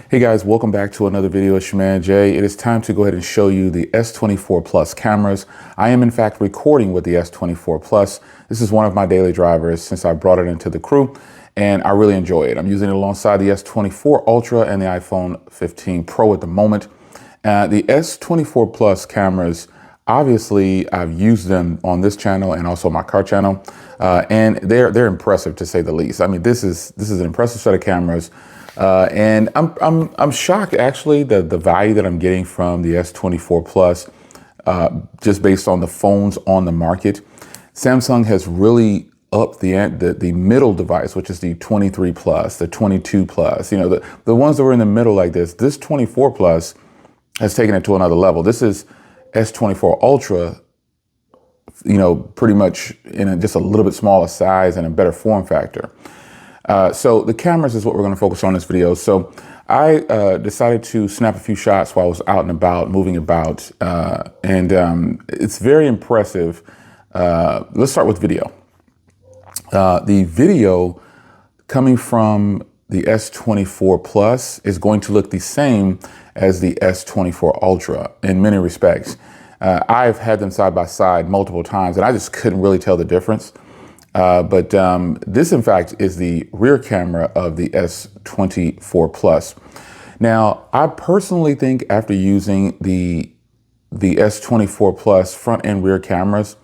Hey guys, welcome back to another video. It's your man Jay. It is time to go ahead and show you the S24 Plus cameras. I am in fact recording with the S24 Plus. This is one of my daily drivers since I brought it into the crew and I really enjoy it. I'm using it alongside the S24 Ultra and the iPhone 15 Pro at the moment. The S24 Plus cameras, obviously I've used them on this channel and also my car channel, and they're impressive to say the least. I mean, this is an impressive set of cameras. And I'm shocked actually the value that I'm getting from the S24 Plus, just based on the phones on the market. Samsung has really upped the middle device, which is the 23 Plus, the 22 Plus, you know, the ones that were in the middle like this. This 24 Plus has taken it to another level. This is S24 Ultra, you know, pretty much in just a little bit smaller size and a better form factor. So the cameras is what we're going to focus on in this video. So I decided to snap a few shots while I was out and about, moving about, and it's very impressive. Let's start with video. The video coming from the S24 Plus is going to look the same as the S24 Ultra in many respects. I've had them side by side multiple times and I just couldn't really tell the difference. But this, in fact, is the rear camera of the S24 Plus. Now, I personally think after using the S24 Plus front and rear cameras,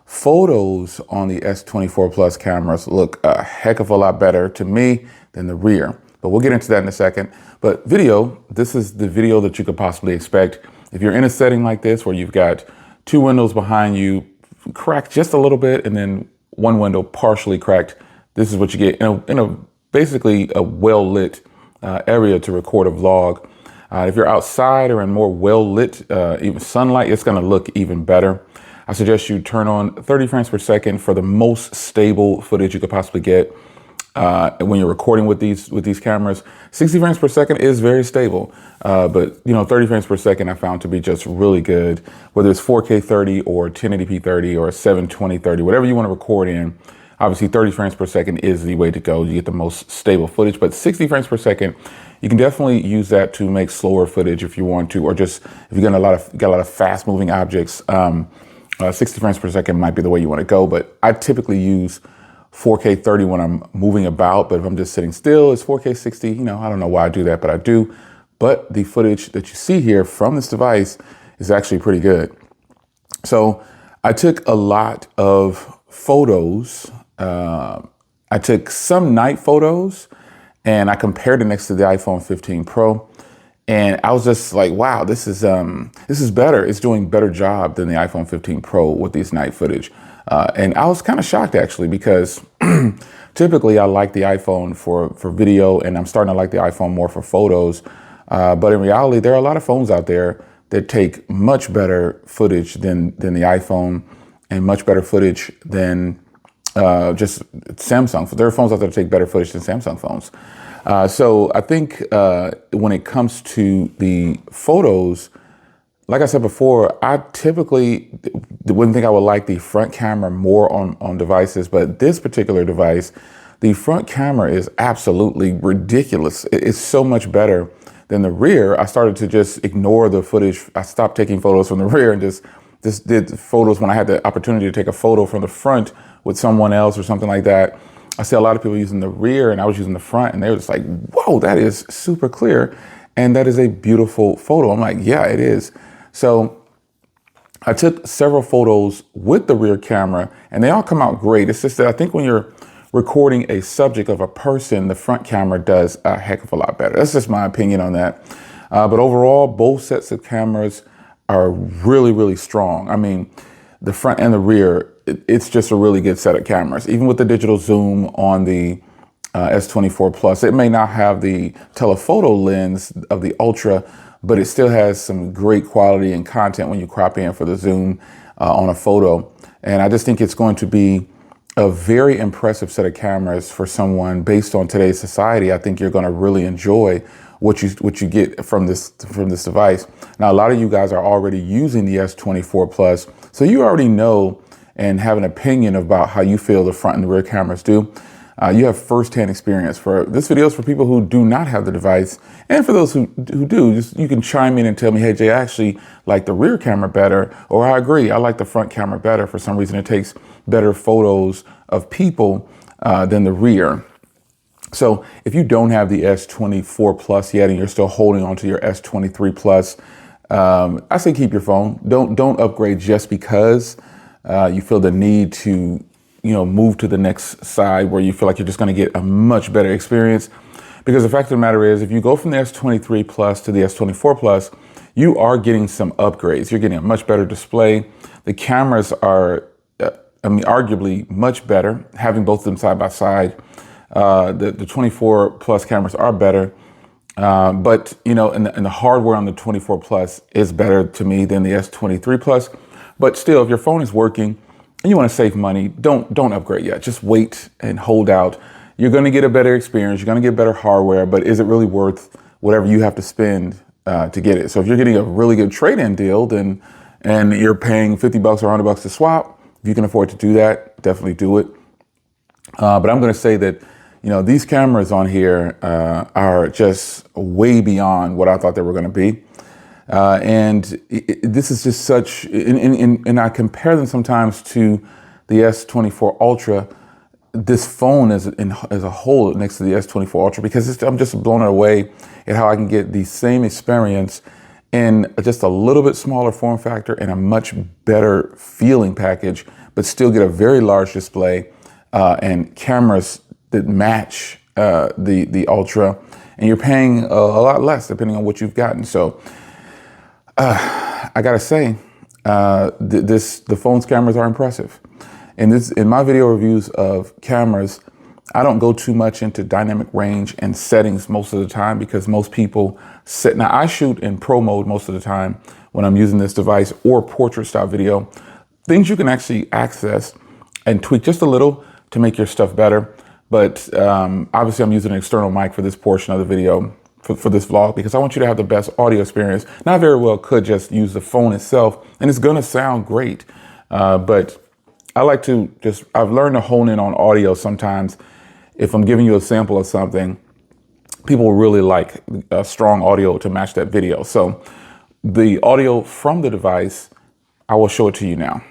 photos on the S24 Plus cameras look a heck of a lot better to me than the rear. But we'll get into that in a second. But video, this is the video that you could possibly expect. If you're in a setting like this where you've got two windows behind you, cracked just a little bit, and then one window partially cracked, this is what you get in a basically a well-lit area to record a vlog. If you're outside or in more well-lit, even sunlight, it's going to look even better. I suggest you turn on 30 frames per second for the most stable footage you could possibly get when you're recording with these cameras. 60 frames per second is very stable, but you know, 30 frames per second I found to be just really good, whether it's 4K 30 or 1080p 30 or 720 30, whatever you want to record in. Obviously 30 frames per second is the way to go. You get the most stable footage, but 60 frames per second, you can definitely use that to make slower footage if you want to, or just if you got a lot of fast moving objects. 60 frames per second might be the way you want to go, but I typically use 4K 30 when I'm moving about, but if I'm just sitting still, it's 4K 60. You know, I don't know why I do that, but I do. But the footage that you see here from this device is actually pretty good. So I took a lot of photos. I took some night photos and I compared it next to the iPhone 15 Pro. And I was just like, wow, this is better. It's doing a better job than the iPhone 15 Pro with these night footage. And I was kind of shocked actually, because typically I like the iPhone for video, and I'm starting to like the iPhone more for photos. But in reality, there are a lot of phones out there that take much better footage than the iPhone, and much better footage than just Samsung. There are phones out there that take better footage than Samsung phones. So I think when it comes to the photos, like I said before, I typically wouldn't think I would like the front camera more on devices, but this particular device, the front camera is absolutely ridiculous. It's so much better than the rear. I started to just ignore the footage. I stopped taking photos from the rear and just did photos when I had the opportunity to take a photo from the front with someone else or something like that. I see a lot of people using the rear and I was using the front, and they were just like, whoa, that is super clear. And that is a beautiful photo. I'm like, yeah, it is. So I took several photos with the rear camera and they all come out great. It's just that I think when you're recording a subject of a person, the front camera does a heck of a lot better. That's just my opinion on that. But overall, both sets of cameras are really, really strong. I mean, the front and the rear, it's just a really good set of cameras. Even with the digital zoom on the S24 Plus, it may not have the telephoto lens of the Ultra, but it still has some great quality and content when you crop in for the zoom on a photo. And I just think it's going to be a very impressive set of cameras for someone based on today's society. I think you're going to really enjoy what you get from this device. Now, a lot of you guys are already using the S24 Plus, so you already know and have an opinion about how you feel the front and the rear cameras do. You have firsthand experience. For this video is for people who do not have the device, and for those who do, just you can chime in and tell me, hey Jay, I actually like the rear camera better, or I agree, I like the front camera better. For some reason, it takes better photos of people than the rear. So if you don't have the S24 Plus yet and you're still holding on to your S23 Plus, I say keep your phone. Don't upgrade just because you feel the need to, move to the next side where you feel like you're just going to get a much better experience. Because the fact of the matter is, if you go from the S23 Plus to the S24 Plus, you are getting some upgrades. You're getting a much better display. The cameras are, arguably much better, having both of them side by side. The 24 Plus cameras are better. But and the hardware on the 24 Plus is better to me than the S23 Plus. But still, if your phone is working and you want to save money, don't upgrade yet. Just wait and hold out. You're going to get a better experience. You're going to get better hardware, but is it really worth whatever you have to spend to get it? So if you're getting a really good trade-in deal, and you're paying $50 or $100 to swap, if you can afford to do that, definitely do it. But I'm going to say that these cameras on here are just way beyond what I thought they were going to be. And this is just such, and I compare them sometimes to the S24 Ultra, this phone as a whole next to the S24 Ultra, because I'm just blown away at how I can get the same experience in just a little bit smaller form factor and a much better feeling package, but still get a very large display and cameras that match the Ultra, and you're paying a lot less depending on what you've gotten. So I gotta say, the phone's cameras are impressive. In my video reviews of cameras, I don't go too much into dynamic range and settings most of the time, because most people now I shoot in pro mode most of the time when I'm using this device, or portrait style video, things you can actually access and tweak just a little to make your stuff better. But obviously I'm using an external mic for this portion of the video, for this vlog, because I want you to have the best audio experience. Now, I very well could just use the phone itself and it's gonna sound great. But I like to I've learned to hone in on audio sometimes. If I'm giving you a sample of something, people really like strong audio to match that video. So the audio from the device, I will show it to you now.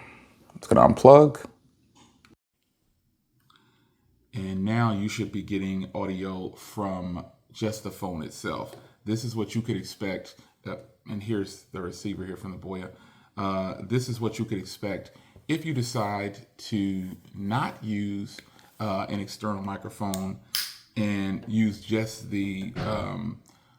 It's gonna unplug. And now you should be getting audio from just the phone itself. This is what you could expect. And here's the receiver here from the Boya. This is what you could expect if you decide to not use an external microphone and use just the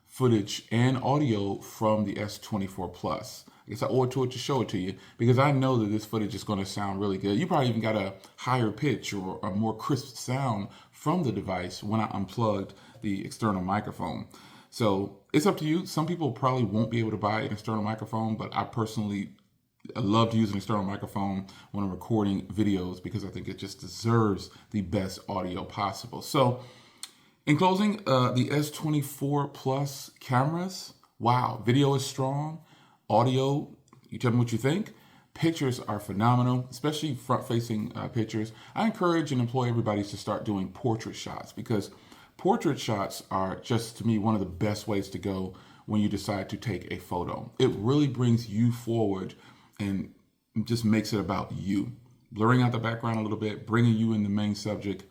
footage and audio from the S24 Plus. I guess I owe it to it to show it to you, because I know that this footage is going to sound really good. You probably even got a higher pitch or a more crisp sound from the device when I unplugged the external microphone. So it's up to you. Some people probably won't be able to buy an external microphone, but I personally love to use an external microphone when I'm recording videos, because I think it just deserves the best audio possible. So in closing, the S24 Plus cameras, wow, video is strong. Audio, you tell me what you think. Pictures are phenomenal, especially front-facing pictures. I encourage and employ everybody to start doing portrait shots, because portrait shots are just, to me, one of the best ways to go when you decide to take a photo. It really brings you forward and just makes it about you. Blurring out the background a little bit, bringing you in the main subject.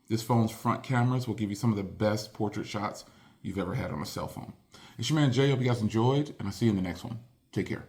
This phone's front cameras will give you some of the best portrait shots you've ever had on a cell phone. It's your man Jay. Hope you guys enjoyed, and I'll see you in the next one. Take care.